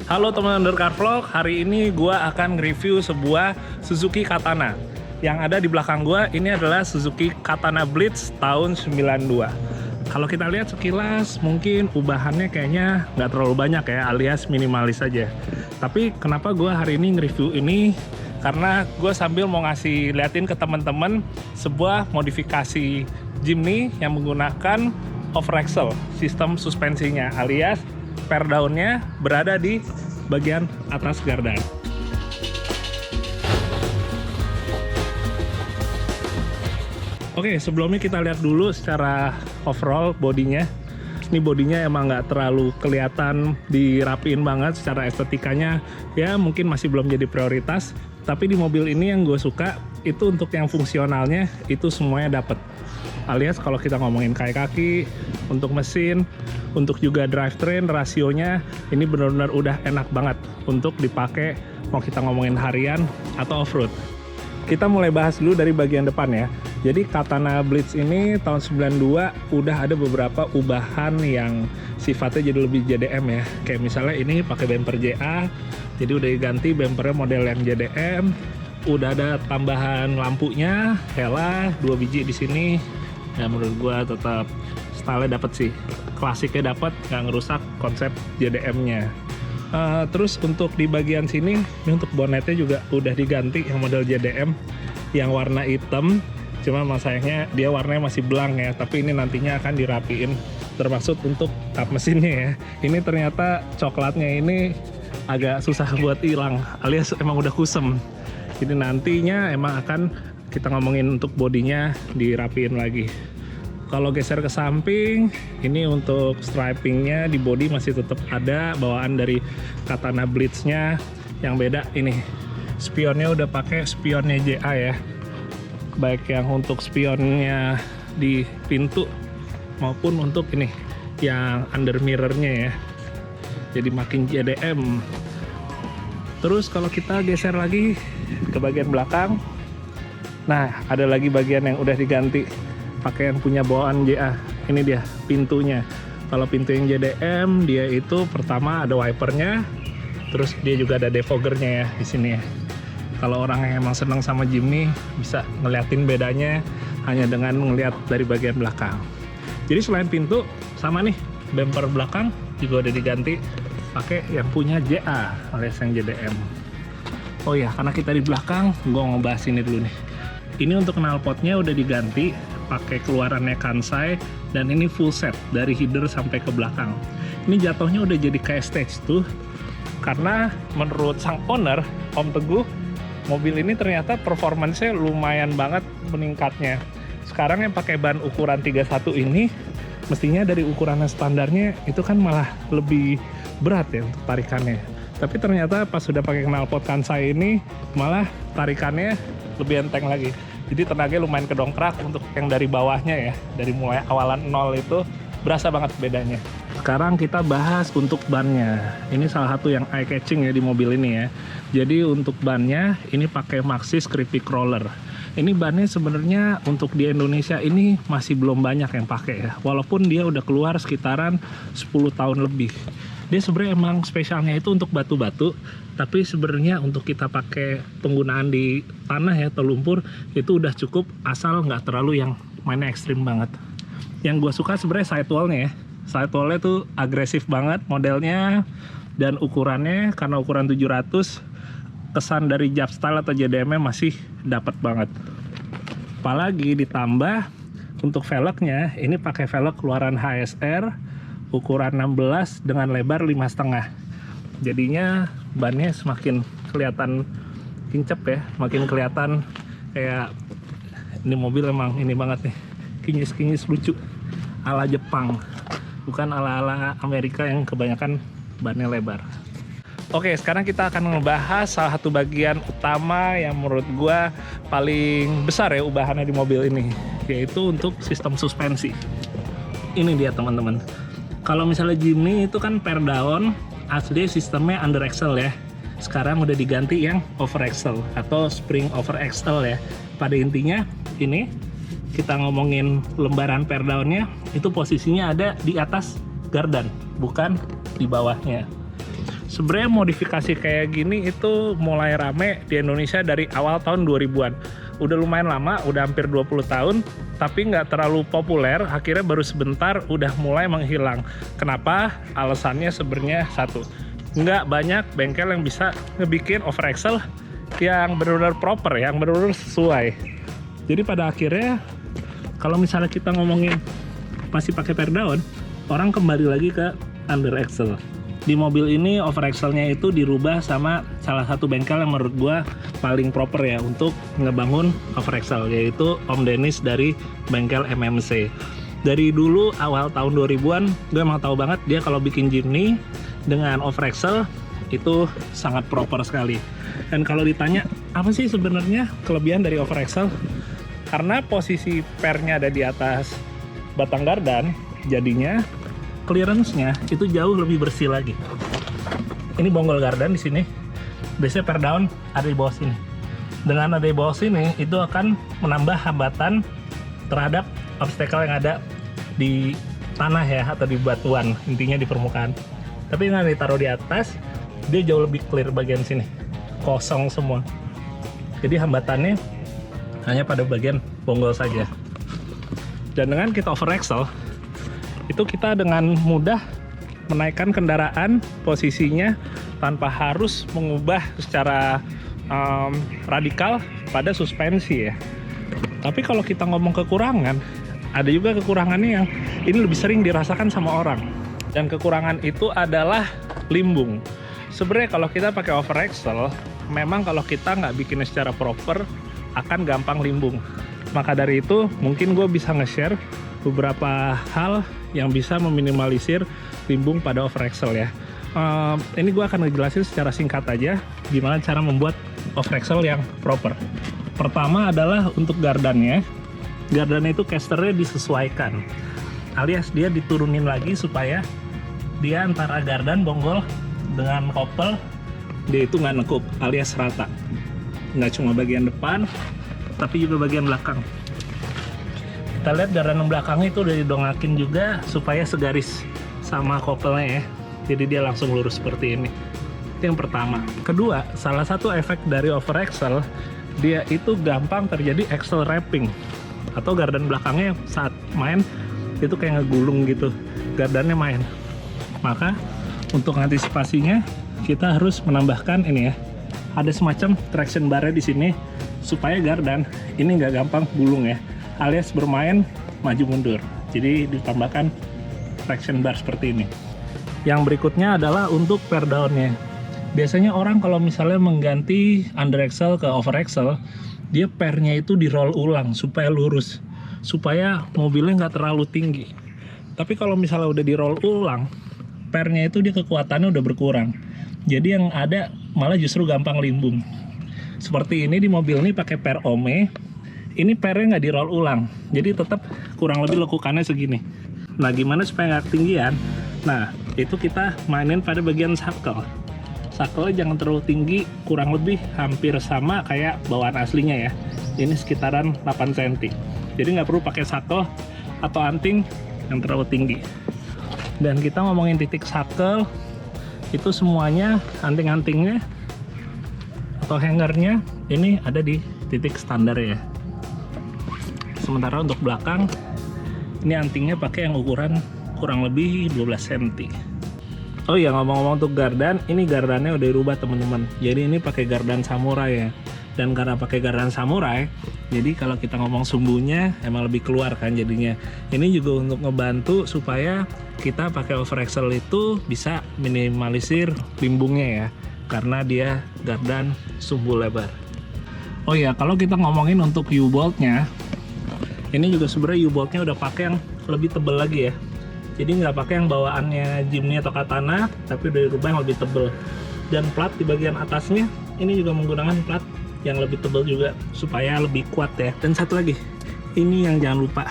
Halo teman Undercar Vlog, hari ini gue akan review sebuah Suzuki Katana. Yang ada di belakang gue ini adalah Suzuki Katana Blitz tahun 92. Kalau kita lihat sekilas mungkin ubahannya kayaknya nggak terlalu banyak ya, alias minimalis saja. Tapi kenapa gue hari ini nge-review ini? Karena gue sambil mau ngasih liatin ke teman-teman sebuah modifikasi Jimny yang menggunakan over-axle sistem suspensinya, alias per daunnya berada di bagian atas gardan. Oke, sebelumnya kita lihat dulu secara overall bodinya. Ini bodinya emang nggak terlalu kelihatan dirapiin banget secara estetikanya, ya mungkin masih belum jadi prioritas. Tapi di mobil ini yang gue suka itu untuk yang fungsionalnya itu semuanya dapet. Alias kalau kita ngomongin kaki, untuk mesin, untuk juga drivetrain, rasionya ini benar-benar udah enak banget untuk dipakai mau kita ngomongin harian atau off-road. Kita mulai bahas dulu dari bagian depan ya. Jadi Katana Blitz ini tahun 92 udah ada beberapa ubahan yang sifatnya jadi lebih JDM ya. Kayak misalnya ini pakai bumper JA, jadi udah diganti bumpernya model yang JDM. Udah ada tambahan lampunya, hela 2 biji di sini. Ya menurut gua tetap style-nya dapet sih, klasiknya dapet, nggak ngerusak konsep JDM-nya. Terus untuk di bagian sini, ini untuk bonetnya juga udah diganti yang model JDM yang warna hitam. Cuma sayangnya dia warnanya masih belang ya, tapi ini nantinya akan dirapiin, termasuk untuk kap mesinnya ya. Ini ternyata coklatnya ini agak susah buat hilang, alias emang udah kusem. Jadi nantinya emang akan kita ngomongin untuk bodinya dirapiin lagi. Kalau geser ke samping, ini untuk stripingnya di body masih tetap ada bawaan dari Katana Blitz-nya. Yang beda ini, spionnya udah pakai spionnya JA ya. Baik yang untuk spionnya di pintu maupun untuk ini yang under mirror-nya ya. Jadi makin JDM. Terus kalau kita geser lagi ke bagian belakang, nah ada lagi bagian yang udah diganti pakai yang punya bawaan JA. Ini dia pintunya. Kalau pintu yang JDM dia itu pertama ada wipernya, terus dia juga ada defoggernya ya di sini ya. Kalau orang yang emang senang sama Jimny bisa ngeliatin bedanya hanya dengan ngeliat dari bagian belakang. Jadi selain pintu sama nih bumper belakang juga udah diganti pakai yang punya JA alias yang JDM. Oh ya, karena kita di belakang, gue mau bahas ini dulu nih. Ini untuk knalpotnya udah diganti pakai keluarannya Kansai, dan ini full set dari header sampai ke belakang. Ini jatuhnya udah jadi kayak stage tuh, karena menurut sang owner Om Teguh, mobil ini ternyata performance-nya lumayan banget meningkatnya. Sekarang yang pakai ban ukuran 31 ini, mestinya dari ukuran standarnya itu kan malah lebih berat ya untuk tarikannya. Tapi ternyata pas sudah pakai knalpot Kansai ini, malah tarikannya lebih enteng lagi. Jadi tenaganya lumayan kedongkrak untuk yang dari bawahnya ya. Dari mulai awalan nol itu berasa banget bedanya. Sekarang kita bahas untuk bannya. Ini salah satu yang eye catching ya di mobil ini ya. Jadi untuk bannya ini pakai Maxxis Critic Roller. Ini bannya sebenarnya untuk di Indonesia ini masih belum banyak yang pakai ya. Walaupun dia udah keluar sekitaran 10 tahun lebih. Dia sebenarnya emang spesialnya itu untuk batu-batu, tapi sebenarnya untuk kita pakai penggunaan di tanah ya atau lumpur itu udah cukup, asal nggak terlalu yang mainnya ekstrim banget. Yang gue suka sebenarnya sidewallnya ya. Sidewallnya tuh agresif banget modelnya, dan ukurannya karena ukuran 700, kesan dari Jab Style atau JDM-nya masih dapat banget. Apalagi ditambah untuk velgnya, ini pakai velg keluaran HSR ukuran 16 dengan lebar 5,5. Jadinya bannya semakin kelihatan kincep ya, makin kelihatan kayak ini mobil emang ini banget nih, kinyis-kinyis lucu ala Jepang, bukan ala-ala Amerika yang kebanyakan bannya lebar. Oke, sekarang kita akan membahas salah satu bagian utama yang menurut gua paling besar ya ubahannya di mobil ini, yaitu untuk sistem suspensi. Ini dia teman-teman. Kalau misalnya Jimny itu kan per daun asli sistemnya under axle ya. Sekarang udah diganti yang over axle atau spring over axle ya. Pada intinya ini kita ngomongin lembaran per daunnya itu posisinya ada di atas gardan, bukan di bawahnya. Sebenarnya modifikasi kayak gini itu mulai rame di Indonesia dari awal tahun 2000-an. Udah lumayan lama, udah hampir 20 tahun, tapi nggak terlalu populer, akhirnya baru sebentar udah mulai menghilang. Kenapa? Alasannya sebenarnya satu, nggak banyak bengkel yang bisa ngebikin overaxle yang benar-benar proper, yang benar-benar sesuai. Jadi pada akhirnya, kalau misalnya kita ngomongin masih pakai per daun, orang kembali lagi ke under axle. Di mobil ini overaxle-nya itu dirubah sama salah satu bengkel yang menurut gua paling proper ya untuk ngebangun overaxle, yaitu Om Dennis dari bengkel MMC. Dari dulu awal tahun 2000-an gue emang tahu banget dia kalau bikin Jimny dengan overaxle itu sangat proper sekali. Dan kalau ditanya apa sih sebenarnya kelebihan dari overaxle, karena posisi pernya ada di atas batang gardan, jadinya clearance-nya itu jauh lebih bersih lagi. Ini bonggol gardan di sini. Biasanya per daun ada di bawah sini. Dengan ada di bawah sini, itu akan menambah hambatan terhadap obstacle yang ada di tanah ya, atau di batuan, intinya di permukaan. Tapi dengan ditaruh di atas, dia jauh lebih clear bagian sini. Kosong semua. Jadi hambatannya hanya pada bagian bonggol saja. Dan dengan kita overaxle, itu kita dengan mudah menaikkan kendaraan posisinya tanpa harus mengubah secara radikal pada suspensi ya. Tapi kalau kita ngomong kekurangan, ada juga kekurangannya yang ini lebih sering dirasakan sama orang. Dan kekurangan itu adalah limbung. Sebenarnya kalau kita pakai overaxle, memang kalau kita nggak bikinnya secara proper, akan gampang limbung. Maka dari itu, mungkin gue bisa nge-share beberapa hal yang bisa meminimalisir limbung pada overaxle ya. Ini gue akan ngejelasin secara singkat aja gimana cara membuat overaxle yang proper. Pertama adalah untuk gardannya. Gardannya itu casternya disesuaikan, alias dia diturunin lagi supaya dia antara gardan bonggol dengan kopel dia itu nggak nekuk, alias rata. Nggak cuma bagian depan, tapi juga bagian belakang. Kita lihat gardan belakangnya itu udah didongakin juga supaya segaris sama kopelnya ya. Jadi dia langsung lurus seperti ini. Itu yang pertama. Kedua, salah satu efek dari overaxle, dia itu gampang terjadi axle wrapping. Atau gardan belakangnya saat main itu kayak ngegulung gitu. Gardannya main. Maka untuk antisipasinya kita harus menambahkan ini ya. Ada semacam traction bar di sini supaya gardan ini nggak gampang gulung ya, alias bermain maju mundur. Jadi ditambahkan traction bar seperti ini. Yang berikutnya adalah untuk per daunnya. Biasanya orang kalau misalnya mengganti under axle ke over axle, dia pernya itu di roll ulang supaya lurus, supaya mobilnya nggak terlalu tinggi. Tapi kalau misalnya udah di roll ulang, pernya itu dia kekuatannya udah berkurang. Jadi yang ada malah justru gampang limbung. Seperti ini di mobil ini pakai per Ome, ini pernya nggak di roll ulang, jadi tetap kurang lebih lekukannya segini. Nah gimana supaya nggak ketinggian? Nah itu kita mainin pada bagian sakel. Sakelnya jangan terlalu tinggi, kurang lebih hampir sama kayak bawaan aslinya ya. Ini sekitaran 8 cm. Jadi nggak perlu pakai sakel atau anting yang terlalu tinggi. Dan kita ngomongin titik sakel, itu semuanya anting-antingnya atau hangernya ini ada di titik standar ya. Sementara untuk belakang ini antingnya pakai yang ukuran kurang lebih 12 cm. Oh iya, ngomong-ngomong untuk gardan, ini gardannya udah dirubah teman-teman. Jadi ini pakai gardan samurai ya. Dan karena pakai gardan samurai, jadi kalau kita ngomong sumbunya emang lebih keluar kan jadinya. Ini juga untuk ngebantu supaya kita pakai overaxle itu bisa minimalisir limbungnya ya, karena dia gardan sumbu lebar. Oh iya, kalau kita ngomongin untuk U-boltnya, ini juga sebenarnya U-boltnya udah pakai yang lebih tebal lagi ya. Jadi nggak pakai yang bawaannya Jimny atau Katana, tapi udah dirubah yang lebih tebal. Dan plat di bagian atasnya ini juga menggunakan plat yang lebih tebal juga supaya lebih kuat ya. Dan satu lagi, ini yang jangan lupa,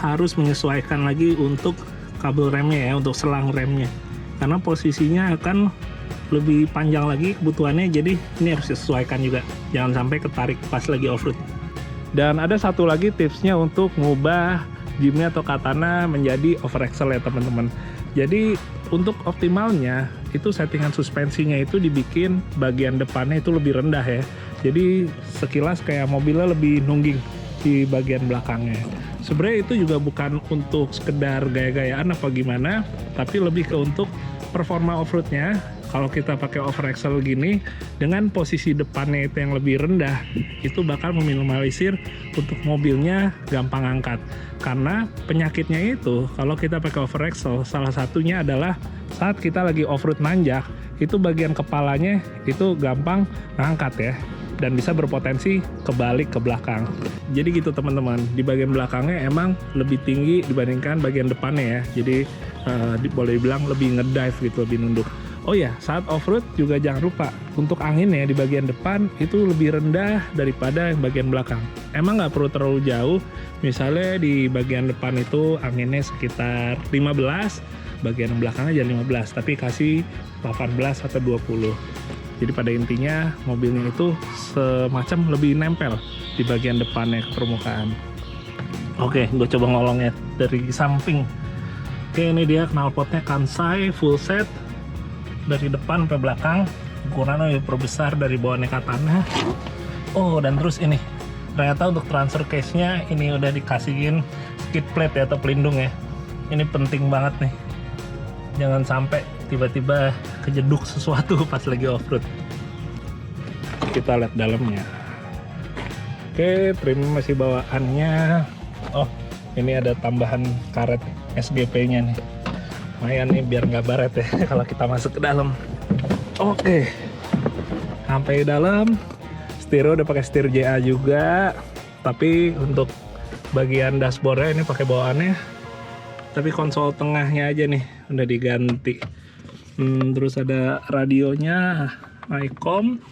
harus menyesuaikan lagi untuk kabel remnya ya, untuk selang remnya, karena posisinya akan lebih panjang lagi kebutuhannya. Jadi ini harus disesuaikan juga, jangan sampai ketarik pas lagi off-road. Dan ada satu lagi tipsnya untuk ngubah Jimny atau Katana menjadi overaxle ya teman-teman. Jadi untuk optimalnya itu settingan suspensinya itu dibikin bagian depannya itu lebih rendah ya. Jadi sekilas kayak mobilnya lebih nungging di bagian belakangnya. Sebenarnya itu juga bukan untuk sekedar gaya-gayaan apa gimana, tapi lebih ke untuk performa off-roadnya. Kalau kita pakai over axle gini, dengan posisi depannya itu yang lebih rendah, itu bakal meminimalisir untuk mobilnya gampang angkat. Karena penyakitnya itu, kalau kita pakai over axle, salah satunya adalah saat kita lagi off-road nanjak, itu bagian kepalanya itu gampang ngangkat ya, dan bisa berpotensi kebalik ke belakang. Jadi gitu teman-teman, di bagian belakangnya emang lebih tinggi dibandingkan bagian depannya ya. Jadi boleh dibilang lebih ngedive gitu, lebih nunduk. Oh ya, saat off-road juga jangan lupa untuk anginnya di bagian depan itu lebih rendah daripada yang bagian belakang. Emang nggak perlu terlalu jauh, misalnya di bagian depan itu anginnya sekitar 15, bagian belakangnya jangan 15, tapi kasih 18 atau 20. Jadi pada intinya mobilnya itu semacam lebih nempel di bagian depannya ke permukaan. Oke, gue coba ngolongnya dari samping. Oke, ini dia knalpotnya Kansai full set dari depan sampai belakang, ukurannya lebih perbesar dari bawahnya Katana. Oh, dan terus ini ternyata untuk transfer case-nya ini udah dikasihin skid plate ya, atau pelindung ya. Ini penting banget nih, jangan sampai tiba-tiba kejeduk sesuatu pas lagi off-road. Kita lihat dalamnya. Oke, trim masih bawaannya. Oh, ini ada tambahan karet SGP-nya nih. Lumayan nih biar nggak baret ya kalau kita masuk ke dalam. Oke, sampai dalam. Stereo udah pakai setir JA juga, tapi untuk bagian dashboardnya ini pakai bawaannya. Tapi konsol tengahnya aja nih udah diganti. Terus ada radionya ICOM.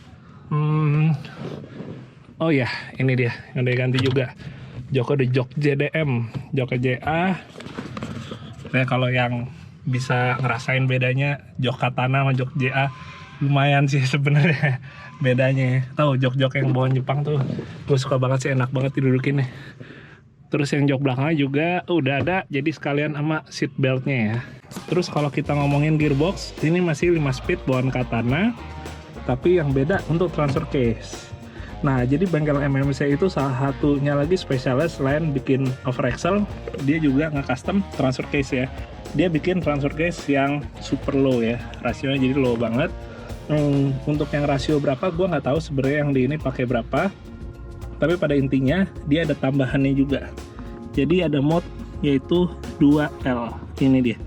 Oh ya, ini dia yang udah diganti juga. Jok ada jok JDM, jok JA. Nah, kalau yang bisa ngerasain bedanya jok Katana sama jok JA, lumayan sih sebenarnya bedanya. Tahu jok-jok yang bawaan Jepang tuh gue suka banget sih, enak banget didudukin nih. Terus yang jok belakangnya juga udah ada, jadi sekalian sama seat beltnya ya. Terus kalau kita ngomongin gearbox, ini masih 5 speed bawaan Katana, tapi yang beda untuk transfer case. Nah, jadi bengkel MMC itu salah satunya lagi spesialis selain bikin over axle, dia juga nge-custom transfer case ya. Dia bikin transfer case yang super low ya, rasionya jadi low banget. Untuk yang rasio berapa gue nggak tahu sebenarnya yang di ini pakai berapa, tapi pada intinya dia ada tambahannya juga. Jadi ada mode yaitu 2L, ini dia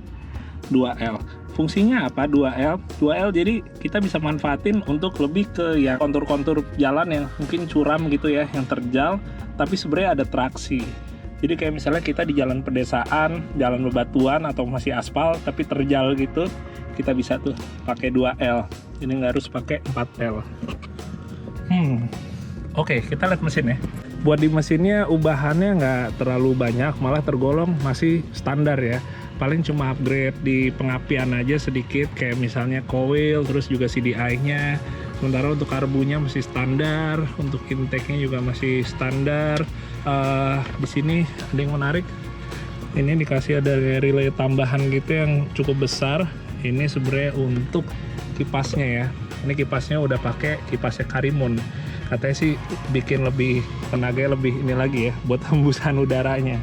2L. Fungsinya apa 2L? 2L jadi kita bisa manfaatin untuk lebih ke ya kontur-kontur jalan yang mungkin curam gitu ya, yang terjal, tapi sebenarnya ada traksi. Jadi kayak misalnya kita di jalan pedesaan, jalan bebatuan atau masih aspal tapi terjal gitu, kita bisa tuh pakai 2L. Ini nggak harus pakai 4L. Oke, kita lihat mesin ya. Buat di mesinnya ubahannya nggak terlalu banyak, malah tergolong masih standar ya. Paling cuma upgrade di pengapian aja sedikit, kayak misalnya coil, terus juga CDI-nya. Sementara untuk karbunya masih standar, untuk intake-nya juga masih standar. Di sini ada yang menarik. Ini dikasih ada relay tambahan gitu yang cukup besar. Ini sebenarnya untuk kipasnya ya. Ini kipasnya udah pakai kipasnya Karimun. Katanya sih bikin lebih tenaga lebih ini lagi ya, buat hembusan udaranya.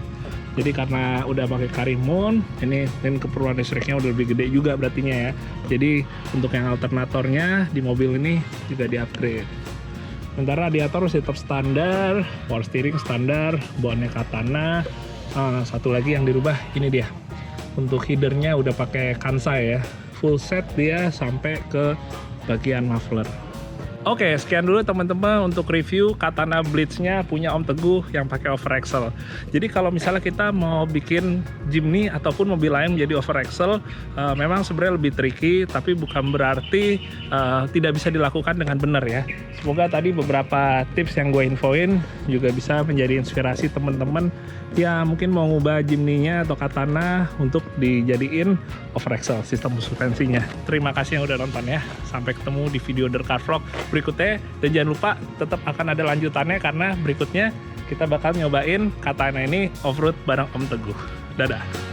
Jadi karena udah pakai Karimun, ini dan keperluan listriknya udah lebih gede juga berartinya ya. Jadi untuk yang alternatornya di mobil ini juga di-upgrade. Sementara radiator masih tetap standar, power steering standar, bawaannya Katana. Satu lagi yang dirubah ini dia. Untuk headernya udah pakai Kansai ya. Full set dia sampai ke bagian muffler. Oke, sekian dulu teman-teman untuk review Katana Blitz-nya punya Om Teguh yang pakai over axle. Jadi kalau misalnya kita mau bikin Jimny ataupun mobil lain menjadi over axle, memang sebenarnya lebih tricky, tapi bukan berarti tidak bisa dilakukan dengan benar ya. Semoga tadi beberapa tips yang gue infoin juga bisa menjadi inspirasi teman-teman ya mungkin mau ngubah Jimny-nya atau Katana untuk dijadiin over axle sistem suspensinya. Terima kasih yang udah nonton ya. Sampai ketemu di video The Car Vlog berikutnya, dan jangan lupa tetap akan ada lanjutannya karena berikutnya kita bakal nyobain Katana ini off-road bareng Om Teguh. Dadah.